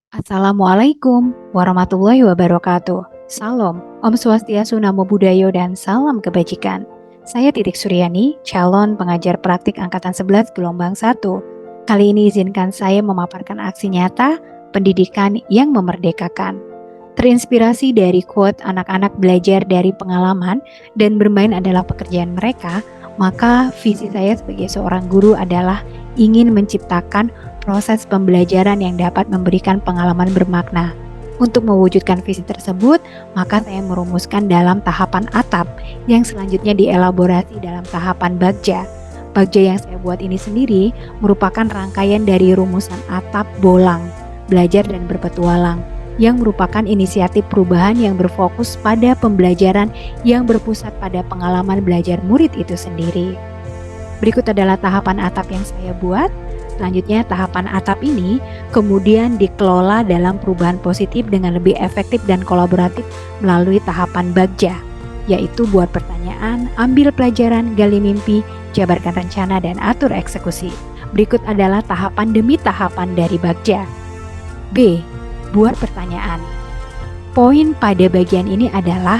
Assalamualaikum warahmatullahi wabarakatuh. Salam, Om Swastiastu, Namo Buddhaya, dan salam kebajikan. Saya Titik Suryani, calon pengajar praktik Angkatan 11 gelombang 1. Kali ini izinkan saya memaparkan aksi nyata pendidikan yang memerdekakan. Terinspirasi dari quote anak-anak belajar dari pengalaman dan bermain adalah pekerjaan mereka, maka visi saya sebagai seorang guru adalah ingin menciptakan proses pembelajaran yang dapat memberikan pengalaman bermakna. Untuk mewujudkan visi tersebut, maka saya merumuskan dalam tahapan atap yang selanjutnya dielaborasi dalam tahapan bagja. Bagja yang saya buat ini sendiri merupakan rangkaian dari rumusan atap bolang, belajar dan berpetualang, yang merupakan inisiatif perubahan yang berfokus pada pembelajaran yang berpusat pada pengalaman belajar murid itu sendiri. Berikut adalah tahapan atap yang saya buat. Selanjutnya, tahapan atap ini kemudian dikelola dalam perubahan positif dengan lebih efektif dan kolaboratif melalui tahapan bagja, yaitu buat pertanyaan, ambil pelajaran, gali mimpi, jabarkan rencana, dan atur eksekusi. Berikut adalah tahapan demi tahapan dari bagja. B. Buat pertanyaan. Poin pada bagian ini adalah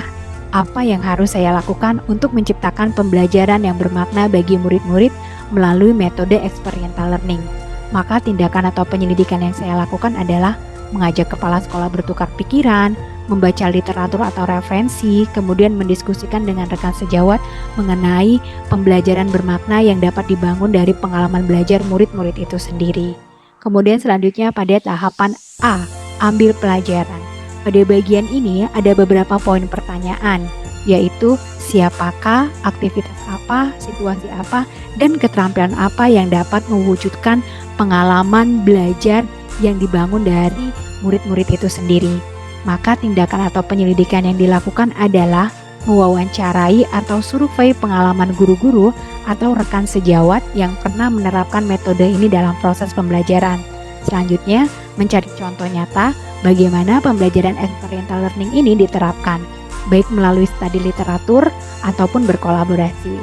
apa yang harus saya lakukan untuk menciptakan pembelajaran yang bermakna bagi murid-murid melalui metode experiential learning. Maka tindakan atau penyelidikan yang saya lakukan adalah mengajak kepala sekolah bertukar pikiran, membaca literatur atau referensi, kemudian mendiskusikan dengan rekan sejawat mengenai pembelajaran bermakna yang dapat dibangun dari pengalaman belajar murid-murid itu sendiri. Kemudian selanjutnya pada tahapan A, ambil pelajaran. Pada bagian ini ada beberapa poin pertanyaan, yaitu siapakah, aktivitas apa, situasi apa, dan keterampilan apa yang dapat mewujudkan pengalaman belajar yang dibangun dari murid-murid itu sendiri. Maka tindakan atau penyelidikan yang dilakukan adalah mewawancarai atau survei pengalaman guru-guru atau rekan sejawat yang pernah menerapkan metode ini dalam proses pembelajaran. Selanjutnya, mencari contoh nyata bagaimana pembelajaran experiential learning ini diterapkan, baik melalui studi literatur ataupun berkolaborasi.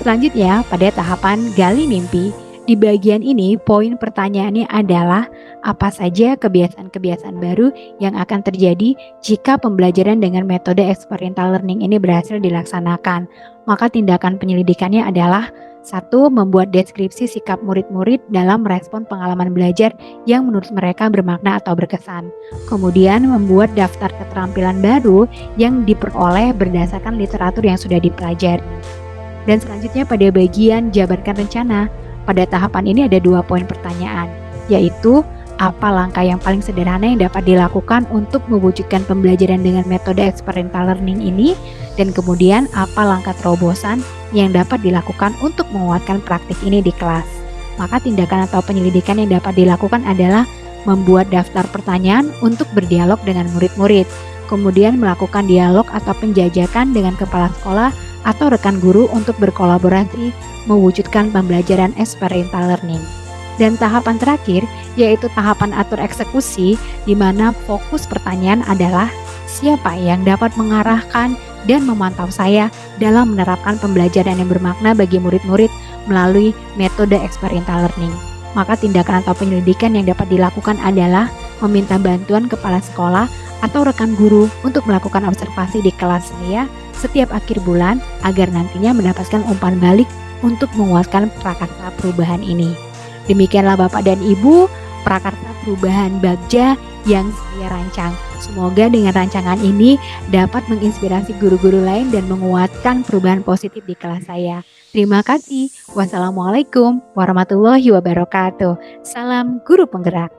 Selanjutnya, pada tahapan gali mimpi, di bagian ini poin pertanyaannya adalah apa saja kebiasaan-kebiasaan baru yang akan terjadi jika pembelajaran dengan metode experiential learning ini berhasil dilaksanakan. Maka tindakan penyelidikannya adalah 1. Membuat deskripsi sikap murid-murid dalam merespon pengalaman belajar yang menurut mereka bermakna atau berkesan. Kemudian membuat daftar keterampilan baru yang diperoleh berdasarkan literatur yang sudah dipelajari. Dan selanjutnya pada bagian jabarkan rencana, pada tahapan ini ada 2 poin pertanyaan, yaitu apa langkah yang paling sederhana yang dapat dilakukan untuk mewujudkan pembelajaran dengan metode experiential learning ini, dan kemudian apa langkah terobosan yang dapat dilakukan untuk menguatkan praktik ini di kelas. Maka tindakan atau penyelidikan yang dapat dilakukan adalah membuat daftar pertanyaan untuk berdialog dengan murid-murid, kemudian melakukan dialog atau penjajakan dengan kepala sekolah atau rekan guru untuk berkolaborasi mewujudkan pembelajaran experiential learning. Dan tahapan terakhir yaitu tahapan atur eksekusi, di mana fokus pertanyaan adalah siapa yang dapat mengarahkan dan memantau saya dalam menerapkan pembelajaran yang bermakna bagi murid-murid melalui metode experiential learning. Maka tindakan atau penyelidikan yang dapat dilakukan adalah meminta bantuan kepala sekolah atau rekan guru untuk melakukan observasi di kelas saya setiap akhir bulan agar nantinya mendapatkan umpan balik untuk menguatkan prakarsa perubahan ini. Demikianlah Bapak dan Ibu, prakarsa perubahan bagja yang saya rancang. Semoga dengan rancangan ini dapat menginspirasi guru-guru lain dan menguatkan perubahan positif di kelas saya. Terima kasih. Wassalamualaikum warahmatullahi wabarakatuh. Salam guru penggerak.